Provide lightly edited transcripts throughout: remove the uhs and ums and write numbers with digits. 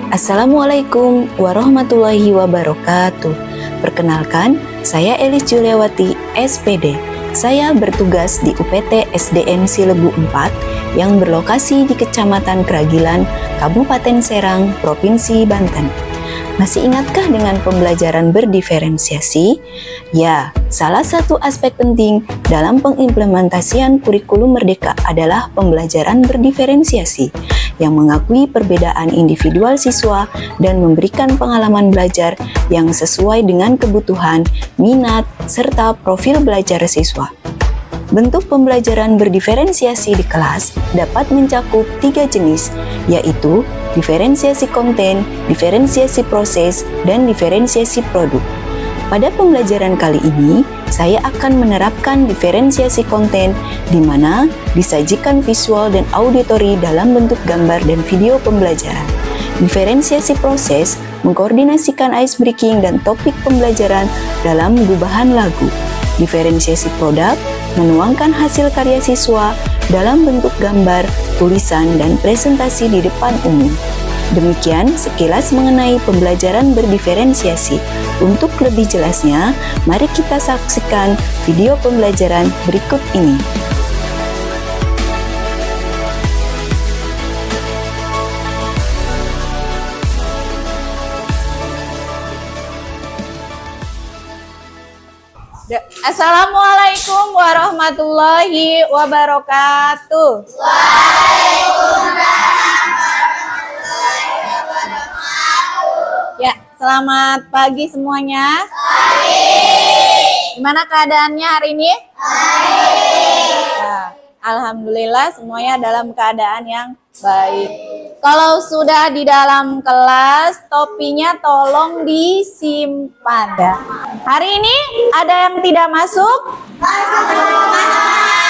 Assalamualaikum warahmatullahi wabarakatuh. Perkenalkan, saya Elis Juliawati, SPD. Saya bertugas di UPT SDN Silebu 4 yang berlokasi di Kecamatan Kragilan, Kabupaten Serang, Provinsi Banten. Masih ingatkah dengan pembelajaran berdiferensiasi? Ya, salah satu aspek penting dalam pengimplementasian kurikulum Merdeka adalah pembelajaran berdiferensiasi yang mengakui perbedaan individual siswa dan memberikan pengalaman belajar yang sesuai dengan kebutuhan, minat, serta profil belajar siswa. Bentuk pembelajaran berdiferensiasi di kelas dapat mencakup 3 jenis, yaitu diferensiasi konten, diferensiasi proses, dan diferensiasi produk. Pada pembelajaran kali ini, saya akan menerapkan diferensiasi konten di mana disajikan visual dan auditori dalam bentuk gambar dan video pembelajaran. Diferensiasi proses mengkoordinasikan ice breaking dan topik pembelajaran dalam gubahan lagu. Diferensiasi produk menuangkan hasil karya siswa dalam bentuk gambar, tulisan, dan presentasi di depan umum. Demikian sekilas mengenai pembelajaran berdiferensiasi. Untuk lebih jelasnya, mari kita saksikan video pembelajaran berikut ini. Assalamualaikum warahmatullahi wabarakatuh. Ya, selamat pagi semuanya. Gimana keadaannya hari ini? Nah, alhamdulillah semuanya dalam keadaan yang baik. Kalau sudah di dalam kelas, topinya tolong disimpan ya. Hari ini ada yang tidak masuk?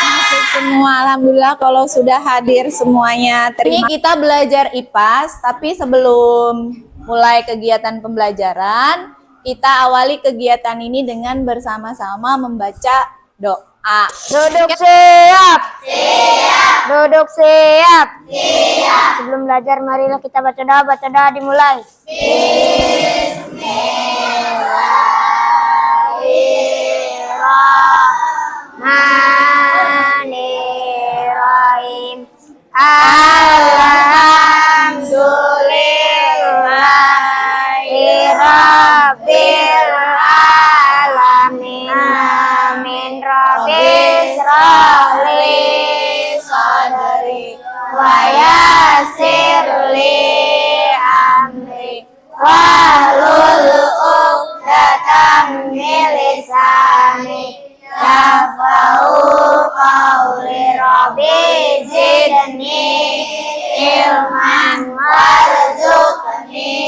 Masuk semua, alhamdulillah kalau sudah hadir semuanya. Ini kita belajar IPAS, tapi sebelum mulai kegiatan pembelajaran, kita awali kegiatan ini dengan bersama-sama membaca doa. Duduk siap. Siap. Duduk siap. Siap. Sebelum belajar, marilah kita baca doa. Baca doa dimulai. Bismillahirrahmanirrahim. Alhamdulillahirabbil alamin. Amin. Rabbi shrahli sadri wa yassir li amri wahlul 'uqdatam min lisani yafqahu qawli. Rabbi zidni ilman warzuqni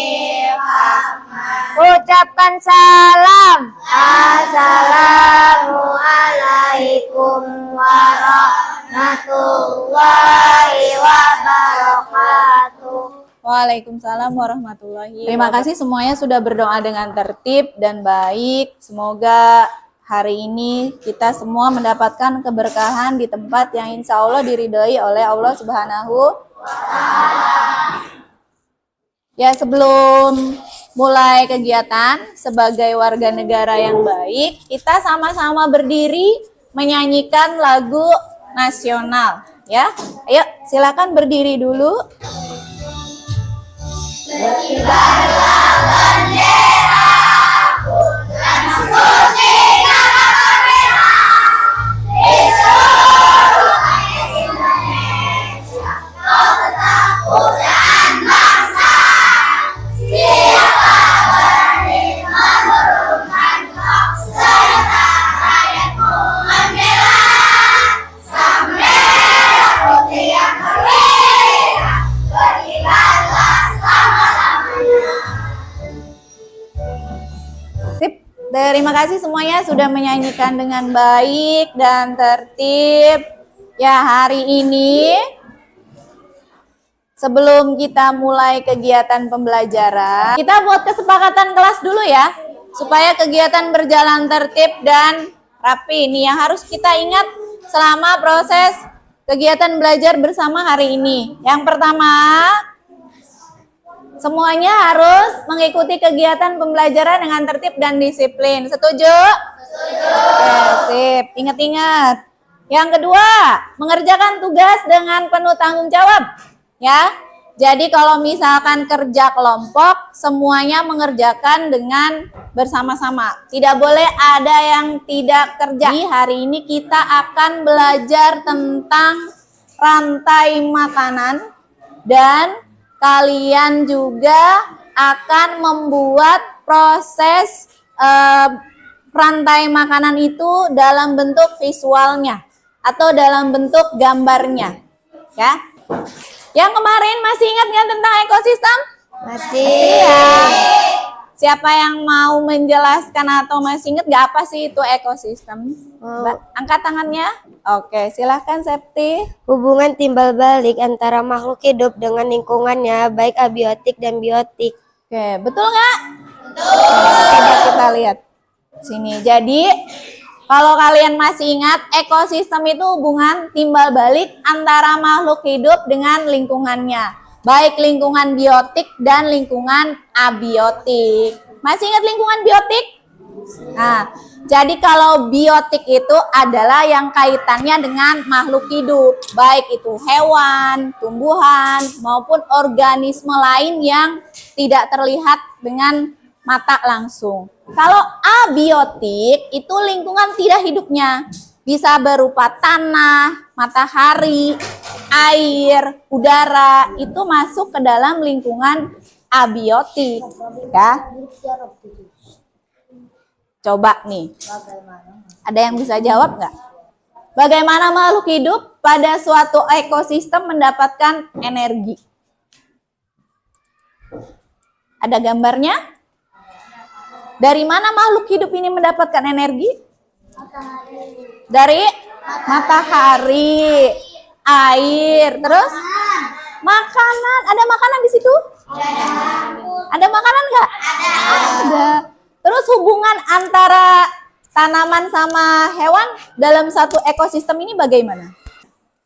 fahman. Ucapkan salam. Assalamualaikum warahmatullahi wabarakatuh. Waalaikumsalam warahmatullahi wabarakatuh. Terima kasih semuanya sudah berdoa dengan tertib dan baik. Semoga hari ini kita semua mendapatkan keberkahan di tempat yang insya Allah diridhoi oleh Allah Subhanahu wa Ta'ala. Ya, sebelum mulai kegiatan sebagai warga negara yang baik, kita sama-sama berdiri menyanyikan lagu nasional ya. Ayo, silakan berdiri dulu. Berkibarlah bendera dan putih nama merah di seluruh Indonesia. Kau tetap pujaan bangsa. Siapa berani menurunkan kau serta rakyatmu membela sang merah putih yang merdeka. Berkibarlah selama-lamanya. Sip, terima kasih semuanya sudah menyanyikan dengan baik dan tertib. Ya, hari ini sebelum kita mulai kegiatan pembelajaran, kita buat kesepakatan kelas dulu ya, supaya kegiatan berjalan tertib dan rapi. Ini yang harus kita ingat selama proses kegiatan belajar bersama hari ini. Yang pertama, Semuanya harus mengikuti kegiatan pembelajaran dengan tertib dan disiplin. Setuju? Setuju. Oke, sip. Ingat-ingat. Yang kedua, mengerjakan tugas dengan penuh tanggung jawab. Ya. Jadi kalau misalkan kerja kelompok, semuanya mengerjakan dengan bersama-sama. Tidak boleh ada yang tidak kerja. Jadi hari ini kita akan belajar tentang rantai makanan dan kalian juga akan membuat proses rantai makanan itu dalam bentuk visualnya atau dalam bentuk gambarnya, ya. Yang kemarin masih ingat nggak tentang ekosistem? Masih. Ya. Siapa yang mau menjelaskan atau masih ingat nggak apa sih itu ekosistem? Mbak, angkat tangannya. Oke, silahkan Septi. Hubungan timbal balik antara makhluk hidup dengan lingkungannya, baik abiotik dan biotik. Oke, betul nggak? Betul. Coba kita lihat sini. Jadi kalau kalian masih ingat, ekosistem itu hubungan timbal balik antara makhluk hidup dengan lingkungannya. Baik lingkungan biotik dan lingkungan abiotik. Masih ingat lingkungan biotik? Nah, jadi kalau biotik itu adalah yang kaitannya dengan makhluk hidup. Baik itu hewan, tumbuhan, maupun organisme lain yang tidak terlihat dengan mata langsung. Kalau abiotik itu lingkungan tidak hidupnya, bisa berupa tanah, matahari, air, udara, itu masuk ke dalam lingkungan abiotik, ya. Coba nih, ada yang bisa jawab nggak? Bagaimana makhluk hidup pada suatu ekosistem mendapatkan energi? Ada gambarnya? Dari mana makhluk hidup ini mendapatkan energi? Dari matahari, air, terus makanan. Ada makanan di situ? Ada makanan nggak? Ada. Terus hubungan antara tanaman sama hewan dalam satu ekosistem ini bagaimana?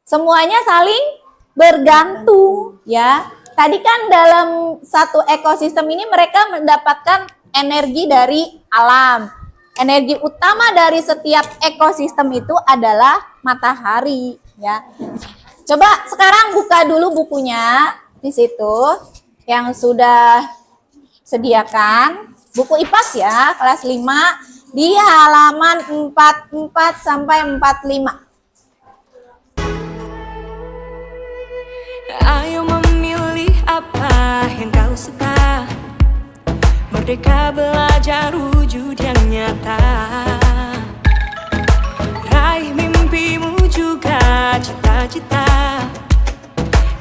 Semuanya saling bergantung, ya. Tadi kan dalam satu ekosistem ini mereka mendapatkan energi dari alam. Energi utama dari setiap ekosistem itu adalah matahari, ya. Coba sekarang buka dulu bukunya di situ yang sudah sediakan, buku IPAS ya, kelas 5 di halaman 44 sampai 45. Ayo memilih apa yang kau suka. Merdeka belajar wujud yang nyata. Raih mimpimu juga cita-cita.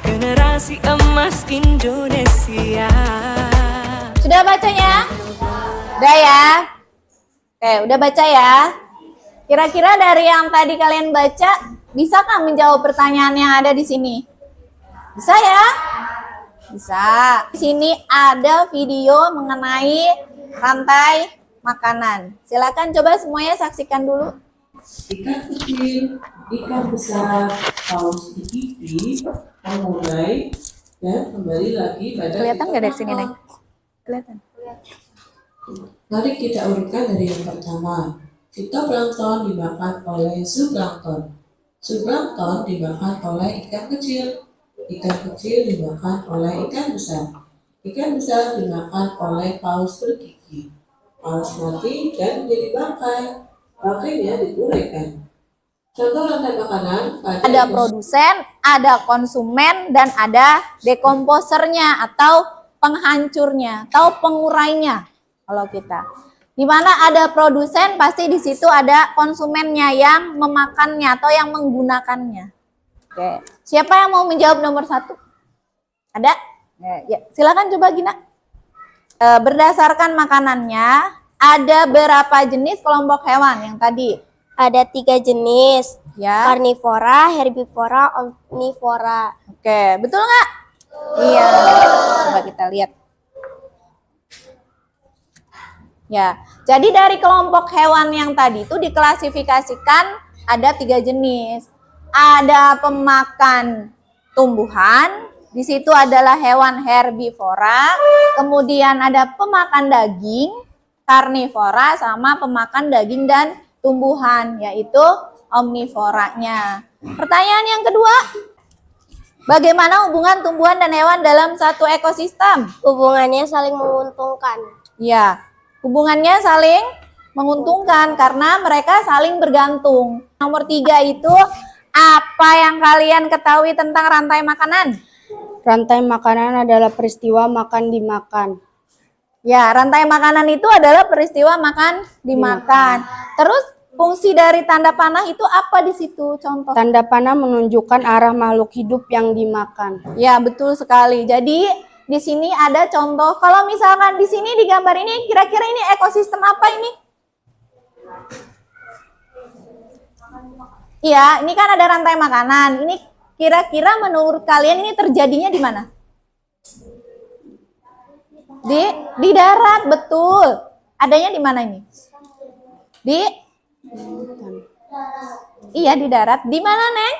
Generasi emas Indonesia. Sudah bacanya? Udah ya? Oke, udah baca ya? Kira-kira dari yang tadi kalian baca, bisakah menjawab pertanyaan yang ada di sini? Bisa ya? Bisa. Di sini ada video mengenai rantai makanan. Silakan coba semuanya saksikan dulu. Ikan kecil, ikan besar, paus pipi, memulai dan kembali lagi pada. Kelihatan nggak dari sini, Neng? Kelihatan. Mari kita urutkan dari yang pertama. Fitoplankton dimakan oleh zooplankton. Zooplankton dimakan oleh ikan kecil. Ikan kecil dimakan oleh ikan besar. Ikan besar dimakan oleh paus bergigi. Paus mati dan menjadi bangkai. Bangkainya diuraikan. Contoh rantai makanan Ada produsen, ada konsumen, dan ada dekomposernya atau penghancurnya atau pengurainya. Kalau kita, di mana ada produsen, pasti di situ ada konsumennya yang memakannya atau yang menggunakannya. Oke, siapa yang mau menjawab nomor 1? Ada? Ya, silakan coba Gina. Berdasarkan makanannya, ada berapa jenis kelompok hewan yang tadi? Ada 3 jenis, Ya. karnivora, herbivora, omnivora. Oke, betul nggak? Iya. Coba kita lihat. Ya, jadi dari kelompok hewan yang tadi itu diklasifikasikan ada 3 jenis. Ada pemakan tumbuhan, Di situ adalah hewan herbivora, kemudian ada pemakan daging, karnivora, sama pemakan daging dan tumbuhan, yaitu omnivoranya. Pertanyaan yang kedua, bagaimana hubungan tumbuhan dan hewan dalam satu ekosistem? Hubungannya saling menguntungkan. Ya, hubungannya saling menguntungkan karena mereka saling bergantung. Nomor 3 itu, apa yang kalian ketahui tentang rantai makanan? Rantai makanan adalah peristiwa makan dimakan. Ya, rantai makanan itu adalah peristiwa makan dimakan. Terus fungsi dari tanda panah itu apa di situ? Contoh. Tanda panah menunjukkan arah makhluk hidup yang dimakan. Ya, betul sekali. Jadi di sini ada contoh. Kalau misalkan di sini di gambar ini, kira-kira ini ekosistem apa ini? Iya, ini kan ada rantai makanan. Ini kira-kira menurut kalian ini terjadinya di mana? Di darat, betul. Adanya di mana ini? Iya, di darat. Di mana, Neng?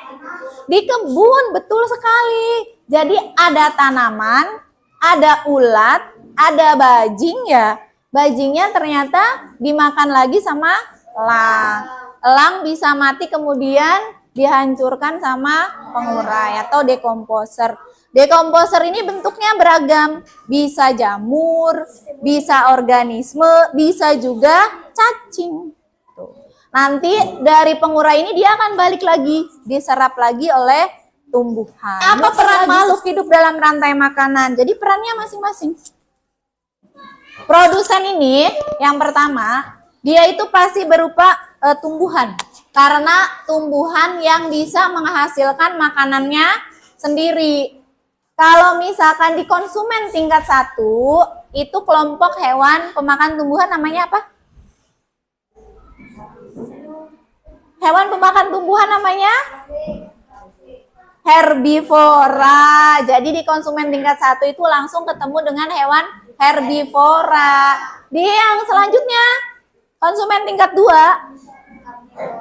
Di kebun, betul sekali. Jadi ada tanaman, ada ulat, ada bajing ya. Bajingnya ternyata dimakan lagi sama elang. Elang bisa mati kemudian dihancurkan sama pengurai atau dekomposer. Dekomposer ini bentuknya beragam, bisa jamur, bisa organisme, bisa juga cacing. Tuh. Nanti dari pengurai ini dia akan balik lagi, diserap lagi oleh tumbuhan. Apa peran makhluk hidup dalam rantai makanan? Jadi perannya masing-masing. Produsen ini yang pertama, dia itu pasti berupa tumbuhan. Karena tumbuhan yang bisa menghasilkan makanannya sendiri. Kalau misalkan di konsumen tingkat 1, itu kelompok hewan pemakan tumbuhan namanya apa? Hewan pemakan tumbuhan namanya? Herbivora. Jadi di konsumen tingkat 1 itu langsung ketemu dengan hewan herbivora. Di yang selanjutnya, konsumen tingkat 2.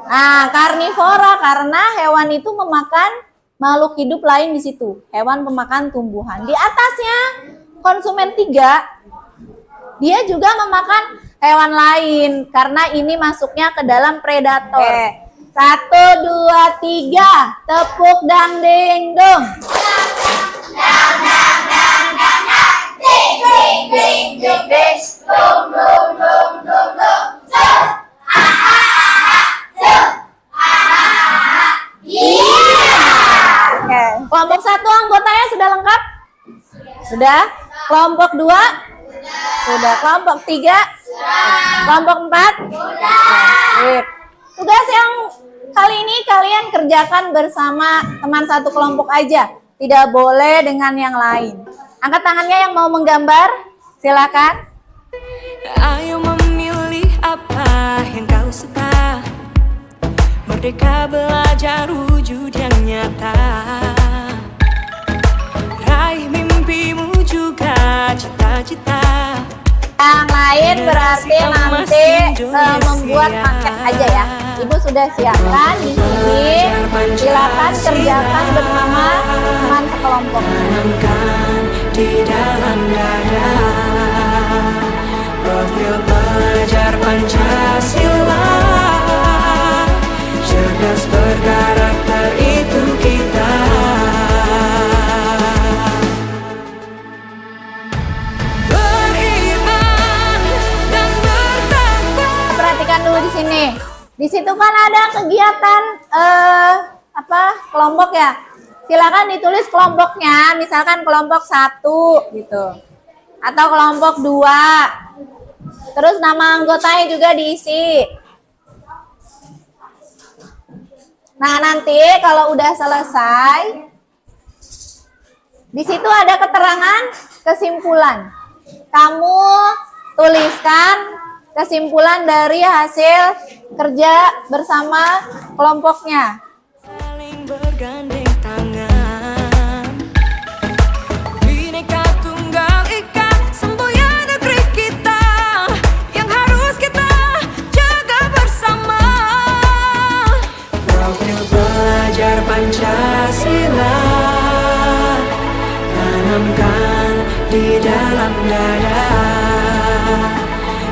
Nah, karnivora karena hewan itu memakan makhluk hidup lain di situ, hewan pemakan tumbuhan. Di atasnya konsumen 3, dia juga memakan hewan lain karena ini masuknya ke dalam predator. 1, 2, 3, tepuk dang ding dong. Dang dang dang dang dang, ding ding ding ding ding, dum dum dum dum dum. Kelompok 1 anggotanya sudah lengkap? Sudah? Kelompok 2? Sudah. Kelompok 3? Kelompok 4? Sip. Tugas yang kali ini kalian kerjakan bersama teman satu kelompok aja. Tidak boleh dengan yang lain. Angkat tangannya yang mau menggambar. Silakan. Ayo memilih apa yang kau suka. Merdeka belajar wujud yang nyata. Raih mimpimu juga cita-cita. Yang lain berarti nanti membuat paket aja ya. Ibu sudah siapkan di sini. Silakan kerjakan bersama teman sekelompok. Tanamkan di dalam dada profil pelajar Pancasila. Cerdas berkarakter itu kita. Beriman dan bertakwa. Perhatikan dulu di sini. Di situ kan ada kegiatan kelompok ya. Silakan ditulis kelompoknya, misalkan kelompok 1 gitu. Atau kelompok 2. Terus nama anggotanya juga diisi. Nah, nanti kalau udah selesai, di situ ada keterangan kesimpulan. Kamu tuliskan kesimpulan dari hasil kerja bersama kelompoknya. Saling bergandeng tangan. Bhinneka Tunggal Ika, semboyan negeri kita yang harus kita jaga bersama. Profil pelajar Pancasila, dalam dada.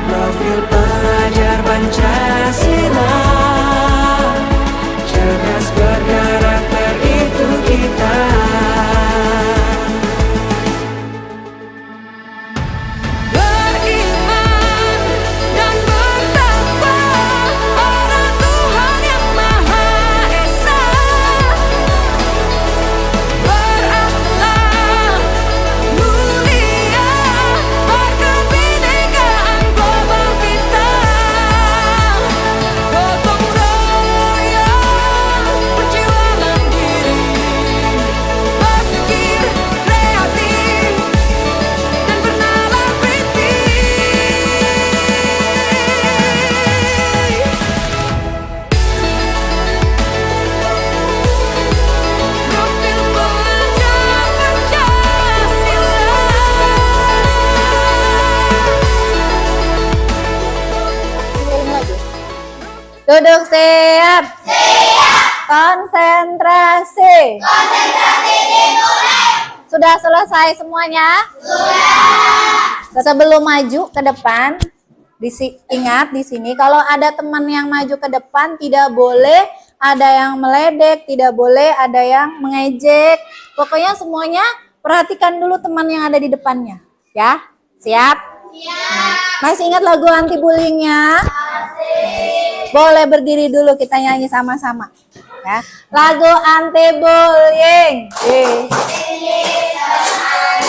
Profil pelajar Pancasila, cerdas berkarakter itu kita. Beriman dan bertakwa pada Tuhan yang Maha Esa. Berakhlak mulia, berkebinekaan global kita. Gotong royong, perjuangan diri, berpikir kreatif dan bernalar kritis. Profil pelajar Pancasila. Duduk siap. Konsentrasi. Sudah selesai semuanya? Sudah. Sebelum maju ke depan, ingat di sini kalau ada teman yang maju ke depan tidak boleh ada yang meledek, tidak boleh ada yang mengejek. Pokoknya semuanya perhatikan dulu teman yang ada di depannya, ya. Siap? Siap. Masih ingat lagu anti bullyingnya? Boleh berdiri dulu kita nyanyi sama-sama. Ya. Lagu anti bullying.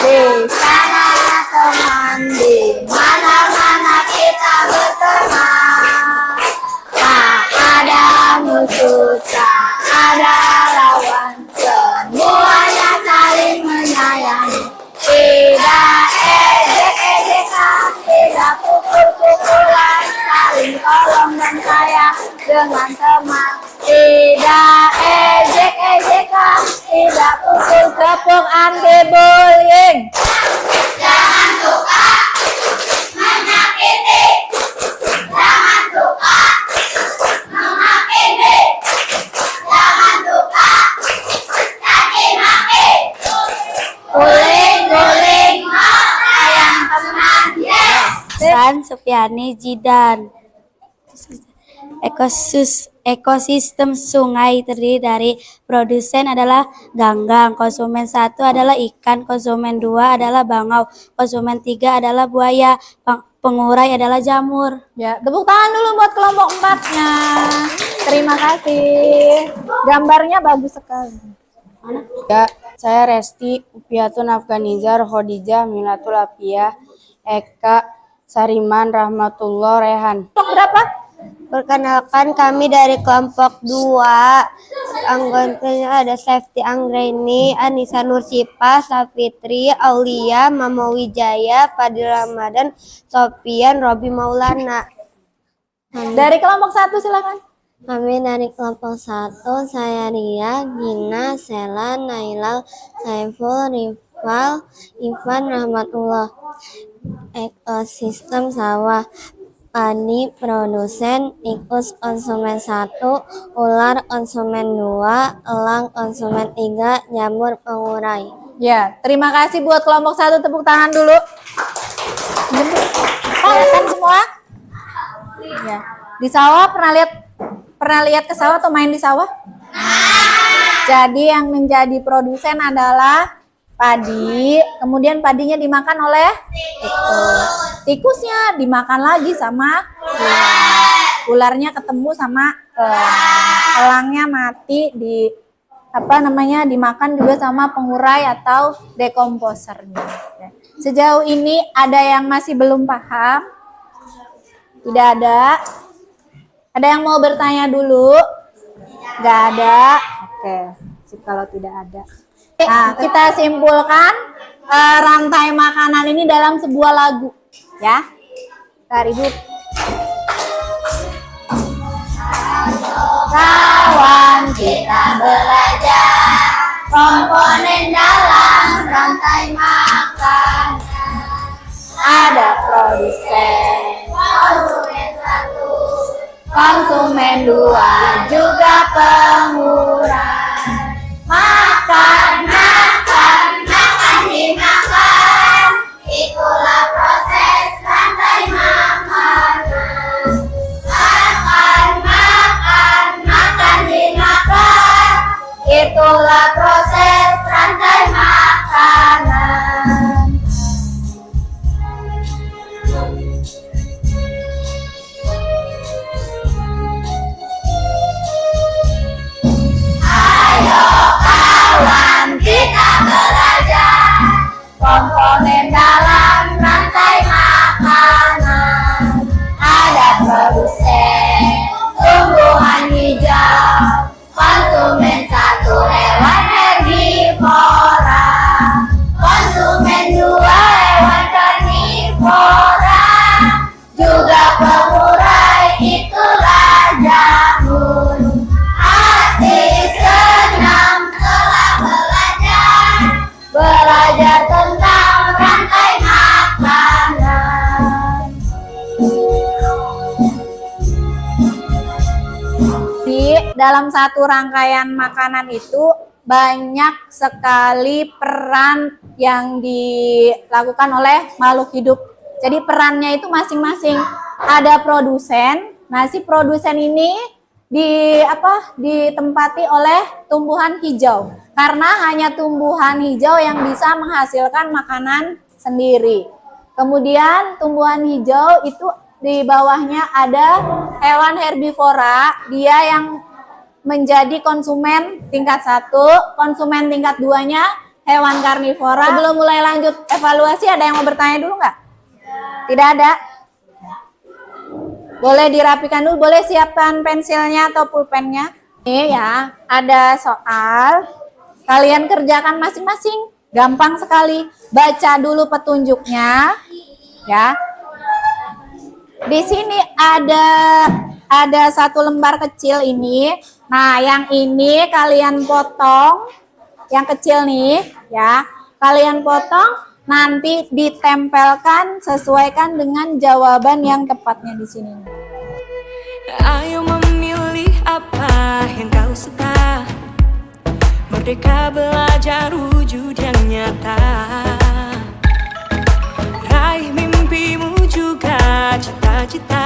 Di sana teman, di mana-mana kita berteman. Tak ada musuh, tak ada lawan, semuanya saling menyayangi. Tidak ejek-ejekan, tidak pukul-pukulan, saling tolong dan sayang dengan teman. Tidak ejek-ejekan, tidak pukul tepuk anti bullying. Jangan suka menyakiti, jangan suka menghakimi, jangan suka caci maki. Guling-guling, sayang teman, yes. San Supiani Jidan. Ekosistem sungai terdiri dari produsen adalah ganggang, konsumen 1 adalah ikan, konsumen 2 adalah bangau, konsumen 3 adalah buaya, pengurai adalah jamur. Ya, tepuk tangan dulu buat kelompok 4-nya. Terima kasih. Gambarnya bagus sekali. Ya, saya Resti Upiatun Afganizar Khadijah Minatul Apiyah Eka Sariman Rahmatullah Rehan. Kelompok berapa? Perkenalkan, kami dari kelompok 2. Anggotanya ada Safety Anggreni, Anissa Nursipa, Safitri, Aulia, Mama Wijaya, Fadil Ramadan, Sofian, Robi Maulana. Dari kelompok 1 silakan. Kami dari kelompok 1, saya Ria, Gina, Sela, Nailal, Saiful, Rifal, Ivan, Rahmatullah. Ekosistem sawah, padi produsen, tikus konsumen 1, ular konsumen 2, elang konsumen 3, jamur pengurai. Ya, terima kasih buat kelompok 1, tepuk tangan dulu. Kan semua? Ya. Di sawah pernah lihat ke sawah atau main di sawah? Jadi yang menjadi produsen adalah padi, kemudian padinya dimakan oleh tikus. Tikusnya dimakan lagi sama ular. Ularnya ketemu sama elang. Elangnya mati dimakan juga sama pengurai atau dekomposernya. Sejauh ini ada yang masih belum paham? Tidak ada? Ada yang mau bertanya dulu? Nggak ada? Oke, kalau tidak ada. Nah, kita simpulkan rantai makanan ini dalam sebuah lagu, ya. Kita ribut. Kawan, kita belajar komponen dalam rantai makanan. Ada produsen, konsumen 2, juga pengurai. Makan, dimakan, itulah dalam satu rangkaian makanan itu banyak sekali peran yang dilakukan oleh makhluk hidup. Jadi perannya itu masing-masing. Ada produsen. Nah, si produsen ini ditempati oleh tumbuhan hijau. Karena hanya tumbuhan hijau yang bisa menghasilkan makanan sendiri. Kemudian tumbuhan hijau itu di bawahnya ada hewan herbivora, dia yang menjadi konsumen tingkat 1, konsumen tingkat 2-nya hewan karnivora. Sebelum mulai lanjut evaluasi, ada yang mau bertanya dulu nggak? Tidak ada? Boleh dirapikan dulu, boleh siapkan pensilnya atau pulpennya. Ini ya, ada soal. Kalian kerjakan masing-masing. Gampang sekali. Baca dulu petunjuknya. Ya. Di sini ada satu lembar kecil ini. Nah, yang ini kalian potong. Yang kecil nih, ya. Kalian potong. Nanti ditempelkan, sesuaikan dengan jawaban yang tepatnya di sini. Ayo memilih apa yang kau suka. Merdeka belajar wujud yang nyata. Raih mimpimu juga cita-cita.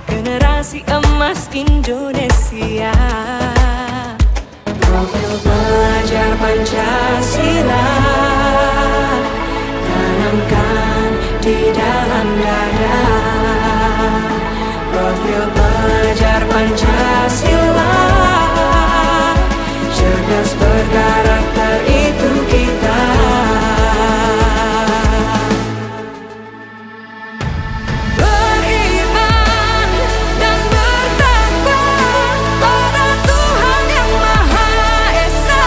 Generasi emas Indonesia. Profil pelajar Pancasila tanamkan di dalam dada. Profil pelajar Pancasila cerdas berkarakter itu kita. Beriman dan bertakwa pada Tuhan yang Maha Esa.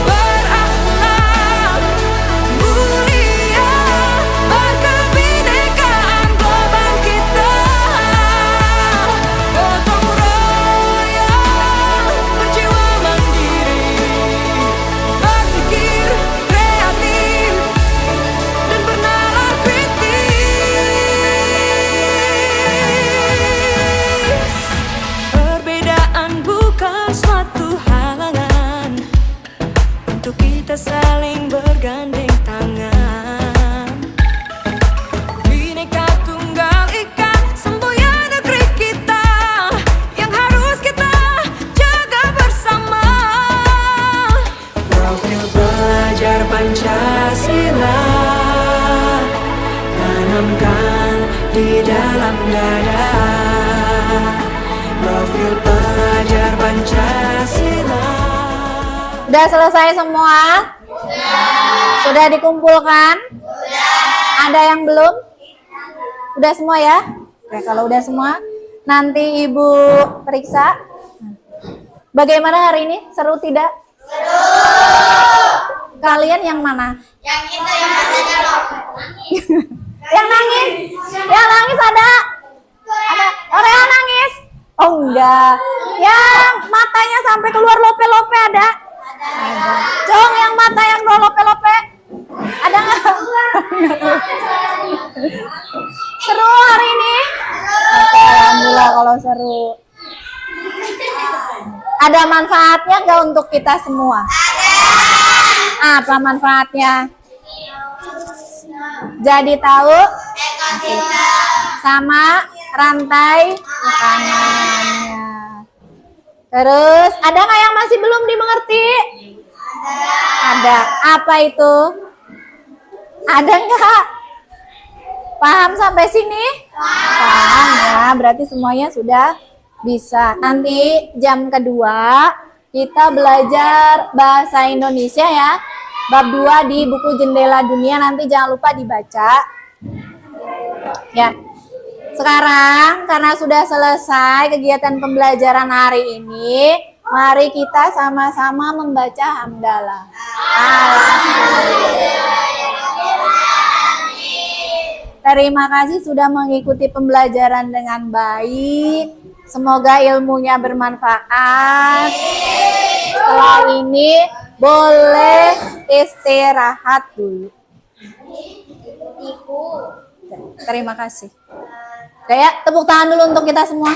Berakhlak mulia, berkebinekaan global kita. Gotong royong, berjiwa mandiri, berpikir kreatif dan bernalar kritis. Perbedaan bukan suatu halangan untuk kita saling bergandeng tangan. Bhinneka Tunggal Ika, semboyan negeri kita yang harus kita jaga bersama. Profil pelajar Pancasila tanamkan di dalam dada. Profil pelajar Pancasila. Sudah selesai semua? Sudah dikumpulkan? Ada yang belum? Udah semua ya? Oke, kalau udah semua, nanti Ibu periksa. Bagaimana hari ini? Seru tidak? Seru! Kalian yang mana? Yang itu yang matanya yang nangis? Yang nangis ada? Ada? Orang yang nangis? Oh enggak. Yang matanya sampai keluar lope-lope ada? Ada. Cong, yang mata yang keluar lope-lope? Ada nggak? Seru hari ini? Oke, alhamdulillah kalau seru. Ada manfaatnya nggak untuk kita semua? Ada. Apa manfaatnya? Jadi tahu sama rantai makanannya. Terus ada nggak yang masih belum dimengerti? Ada. Apa itu? Ada nggak? Paham sampai sini? Paham ya. Berarti semuanya sudah bisa. Nanti jam kedua kita belajar bahasa Indonesia ya. Bab 2 di buku Jendela Dunia, nanti jangan lupa dibaca. Ya. Sekarang karena sudah selesai kegiatan pembelajaran hari ini, mari kita sama-sama membaca hamdalah. Terima kasih sudah mengikuti pembelajaran dengan baik. Semoga ilmunya bermanfaat. Setelah ini boleh istirahat dulu. Terima kasih. Kayak tepuk tangan dulu untuk kita semua.